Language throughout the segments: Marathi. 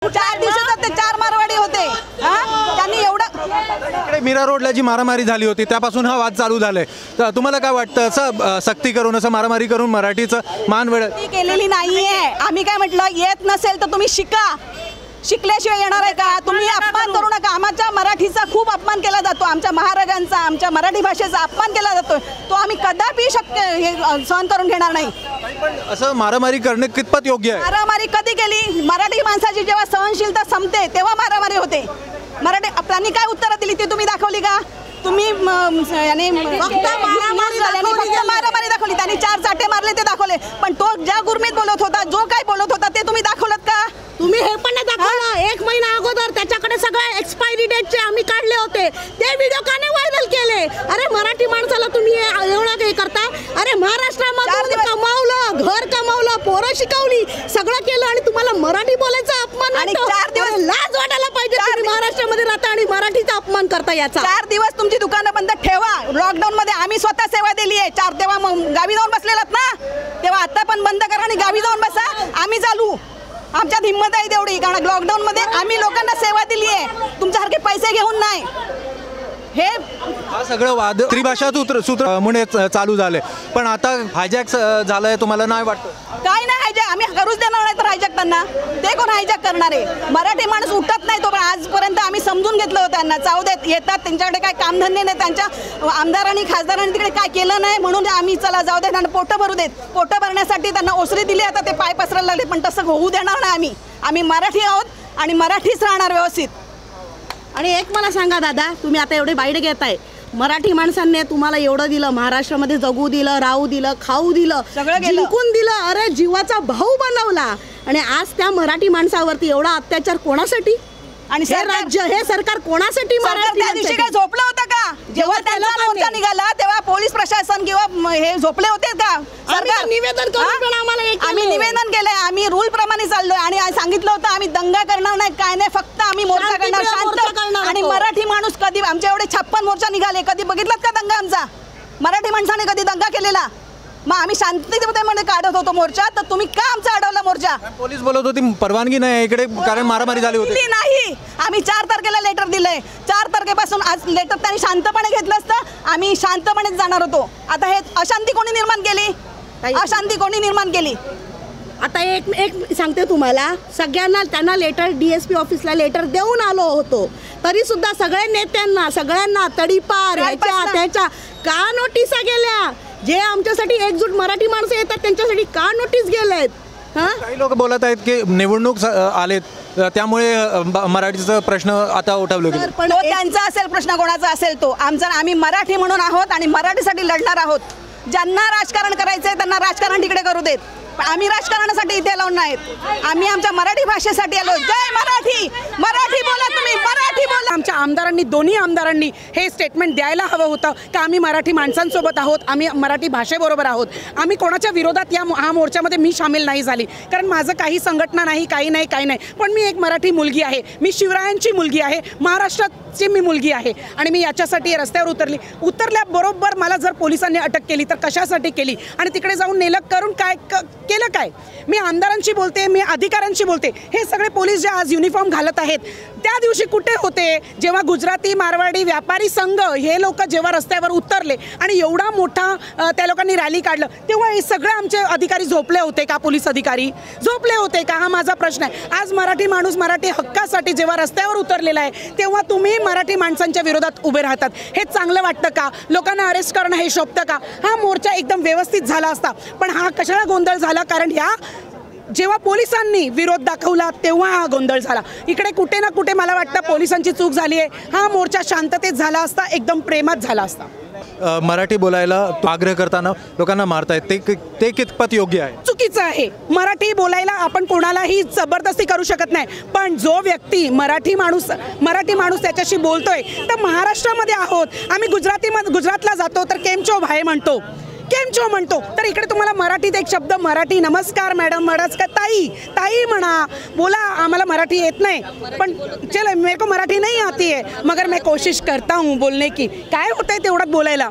4 दिवसात ते 4 मारवाडी होते। त्यांनी एवढं मीरा रोडला जी मारामारी झाली होती त्यापासून हा वाद चालू झालाय, तर तुम्हाला काय वाटतं असं सक्ती करून असं मारामारी करून मराठीचं मान वेळ केलेली नाहीये। आम्ही काय म्हटलं, येत नसेल तर तुम्ही शिका, शिकल्याशिवाय येणार आहे का? तुम्ही अपमान करू नका। आमच्या मराठीचा खूप अपमान केला जातो, आमच्या महाराजांचा, आमच्या मराठी भाषेचा अपमान केला जातो, तो आम्ही कदापि सहन करून घेणार नाही। असं मारामारी करणे कितपत योग्य आहे? मारामारी कधी केली? मराठी माणसाची जेव्हा सहनशीलता संपते तेव्हा मारामारी होते। मराठी आपल्यानी काय उत्तरं दिली ते तुम्ही दाखवली का? तुम्ही फक्त मारामारी दाखवली, त्यांनी 4 चाटे मारले ते दाखवले, पण तो ज्या गुरमीत बोलत होता, जो काय बोलत होता ते तुम्ही दाखवलं का? तुम्ही हे पण नाही दाखवलं। 1 महिना अगोदर त्याच्याकडे सगळे एक्सपायरी डेटचे आम्ही काढले होते, ते व्हिडिओ का नाही व्हायरल केले? अरे मराठी माणसाला तुम्ही एवढं काही करता? अरे महाराष्ट्रामध्ये कमावलं, घर कमावलं, पोरं शिकवली, सगळं केलं आणि तुम्हाला मराठी बोलायचा अपमान? आणि 4 दिवस लाज वाटायला पाहिजे, तुम्ही महाराष्ट्रामध्ये राहता आणि मराठीचा अपमान करता याचा। 4 दिवस तुमची दुकानं बंद ठेवा। लॉकडाऊन मध्ये आम्ही स्वतः सेवा दिली आहे। 4 तेव्हा गावी जाऊन बसलेलात ना, तेव्हा आता पण बंद करा आणि गावी जाऊन बसा, आम्ही चालू। आमच्यात हिंमत आहे तेवढी, कारण लॉकडाऊन मध्ये आम्ही लोकांना सेवा दिली आहे, तुमच्यासारखे पैसे घेऊन नाही। हे हा सगळं वाद त्रिभाषा सूत्र मुळे चालू झाले, पण आता हायजॅक झालंय, तुम्हाला नाही वाटतं? काय नाही हायजॅक, आम्ही करूच देणार नाही तर हायजॅक त्यांना, ते कोण हायजॅक करणार आहे? मराठी माणूस उठत नाही तो, पण आजपर्यंत आम्ही समजून घेतलं होतं त्यांना, जाऊ देत, येतात, त्यांच्याकडे काय कामधंदे नाही, त्यांच्या आमदारांनी खासदारांनी तिकडे काय केलं नाही म्हणून आम्ही चला जाऊ देत, त्यांना पोटं भरू देत। पोटं भरण्यासाठी त्यांना ओसरी दिली, आता ते पाय पसरायला लागले, पण तसं होऊ देणार नाही आम्ही मराठी आहोत आणि मराठीच राहणार व्यवस्थित। आणि एक मला सांगा दादा, तुम्ही आता एवढे बाईट घेताय, मराठी माणसांनी तुम्हाला एवढं दिलं, महाराष्ट्रामध्ये जगू दिलं, राहू दिलं, खाऊ दिलं, सगळं जिंकून दिलं, अरे जीवाचा भाऊ बनवला, आणि आज त्या मराठी माणसावरती एवढा अत्याचार कोणासाठी? आणि हे राज्य, हे सरकार कोणासाठी? त्या दिवशी काय झोपलं होतं का? जेव्हा त्यांचा मोर्चा निघाला तेव्हा पोलीस प्रशासन किंवा हे झोपले होते का? सरकार निवेदन करून आम्ही निवेदन केलंय, आम्ही रूल प्रमाणे चाललोय आणि सांगितलं होतं आम्ही दंगा करणार नाही, काय नाही, फक्त आम्ही मोर्चा करणार शांत। आणि मराठी माणूस कधी, आमच्या एवढे 56 मोर्चा निघाले, कधी बघितलात का दंगा आमचा? मराठी माणसाने कधी दंगा केलेला? मग आम्ही शांततेमध्ये काढत होतो मोर्चा, तर तुम्ही का आमचा अडवला मोर्चा? पोलीस बोलत होती परवानगी नाही इकडे, कारण मारामारी झाली होती। नाही, आम्ही 4 तारखेला लेटर दिलंय, 4 तारखेपासून आज लेटर त्यांनी शांतपणे घेतलं असतं, आम्ही शांतपणेच जाणार होतो। आता हे अशांती कोणी निर्माण केली? अशांती कोणी निर्माण केली? आता एक सांगते तुम्हाला, सगळ्यांना त्यांना लेटर DSP ऑफिसला लेटर देऊन आलो होतो, तरी सुद्धा सगळ्या नेत्यांना, सगळ्यांना तडीपार ह्याच्या त्याच्या का नोटिसा गेल्या? जे आमच्यासाठी एकजूट मराठी माणसं येतात त्यांच्यासाठी का नोटीस गेलेत? काही लोक बोलत आहेत की निवडणूक आलेत त्यामुळे मराठीचा प्रश्न आता उठवला गेला। पण त्यांचा असेल प्रश्न, कोणाचा असेल तो, आम्ही मराठी म्हणून आहोत आणि मराठीसाठी लढणार आहोत। ज्यांना राजकारण करायचंय त्यांना राजकारण तिकडे करू देत, आम्ही राजकारणासाठी इथे लावून नाहीत, आम्ही आमच्या मराठी भाषेसाठी आलो। जय मराठी, मराठी बोला, तुम्ही मराठी बोला। आमच्या आमदारांनी, दोन्ही आमदारांनी हे स्टेटमेंट द्यायला हवं होतं का आम्ही मराठी माणसांसोबत आहोत, आम्ही मराठी भाषेबरोबर आहोत, आम्ही कोणाच्या विरोधात हा मोर्चामध्ये मी सामील नाही झाली, कारण माझं काही संघटना नाही, काही नाही, पण मी एक मराठी मुलगी आहे, मी शिवरायांची मुलगी आहे, महाराष्ट्राची मी मुलगी आहे, आणि मी याच्यासाठी रस्त्यावर उतरल्याबरोबर मला जर पोलिसांनी अटक केली तर कशासाठी केली, आणि तिकडे जाऊन नेलक करून काय केलं काय? मी आमदारांशी बोलते, मी अधिकाऱ्यांशी बोलते, हे सगळे पोलीस जे आज युनिफॉर्म घालत आहेत त्या दिवशी कुठे होते जेव्हा गुजराती, मारवाडी, व्यापारी संघ हे लोक जेव्हा रस्त्यावर उतरले आणि एवढा मोठा त्या लोकांनी रॅली काढलं, तेव्हा हे सगळे आमचे अधिकारी झोपले होते का? पोलीस अधिकारी झोपले होते का? हा माझा प्रश्न आहे। आज मराठी माणूस मराठी हक्कासाठी जेव्हा रस्त्यावर उतरलेला आहे तेव्हा तुम्ही मराठी माणसांच्या विरोधात उभे राहतात, हे चांगलं वाटतं का? लोकांना अरेस्ट करणं हे शोभतं का? हा मोर्चा एकदम व्यवस्थित झाला असता, पण हा कशाला गोंधळ झाला? कारण ह्या जेव्हा पोलिसांनी विरोध दाखवला तेव्हा हा गोंधळ झाला। इकडे कुठे ना कुठे मला वाटतं पोलिसांची चूक झाली आहे, हा मोर्चा शांततेत झाला असता, एकदम प्रेमात झाला असता। मराठी बोलायला आग्रह करताना लोकांना मारतायत, ते कितपत योग्य आहे? चुकीचं आहे। मराठी बोलायला आपण कोणालाही जबरदस्ती करू शकत नाही, पण जो व्यक्ती मराठी माणूस त्याच्याशी बोलतोय, तर महाराष्ट्रामध्ये आहोत, आम्ही गुजरातला जातो तर केम छो भाई म्हणतो, केम छो म्हणतो, तर इकडे तुम्हाला मराठीत एक शब्द, मराठी नमस्कार मॅडम, नमस्कार ताई म्हणा, बोला, आम्हाला मराठी येत नाही, पण चलो मेरे को मराठी नहीं आती है मगर मैं कोशिश करता हूँ बोलने की। काय होतंय तेवढं बोलायला?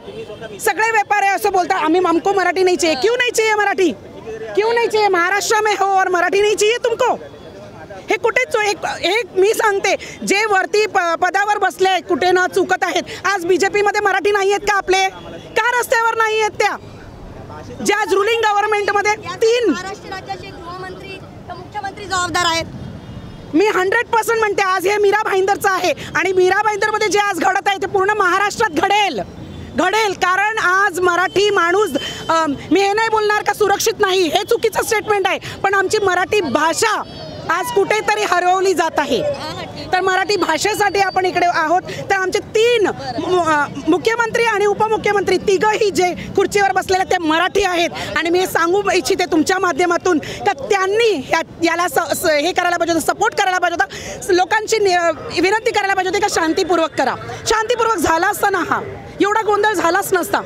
सगळे व्यापारी असं बोलतात हमको मराठी नहीं चाहिए। क्यों नहीं चाहिए मराठी? क्यों नहीं चाहिए? महाराष्ट्र में हो और मराठी नहीं चाहिए तुमको? हे कुठेच हे मी सांगते, जे वरती पदावर बसले आहेत कुठे ना चुकत आहेत. आज बीजेपीमध्ये मराठी नाही आहेत का आपले? का रस्त्यावर नाही आहेत त्या? जे आज रुलिंग गव्हर्नमेंटमध्ये 3 महाराष्ट्र राज्याचे गृहमंत्री मुख्यमंत्री जबाबदार आहेत. मी 100% म्हणते आज हे मीरा भाईंदरचं आहे आणि मीरा भाईंदरमध्ये जे आज घडत आहे ते पूर्ण महाराष्ट्रात घडेल. कारण आज मराठी माणूस, मी हे नाही बोलणार का सुरक्षित नाही, हे चुकीचं स्टेटमेंट आहे, पण आमची मराठी भाषा आज कुठेतरी हरवली जात आहे. तर मराठी भाषेसाठी आपण इकडे आहोत. तर आमचे 3 मुख्यमंत्री आणि उपमुख्यमंत्री तिघही जे खुर्चीवर बसलेले ते मराठी आहेत आणि मी हे सांगू इच्छिते तुमच्या माध्यमातून का त्यांनी याला हे करायला पाहिजे होतं, सपोर्ट करायला पाहिजे होता, लोकांची विनंती करायला पाहिजे होती का शांतीपूर्वक करा. शांतीपूर्वक झाला असता ना, हा एवढा गोंधळ झालाच नसता.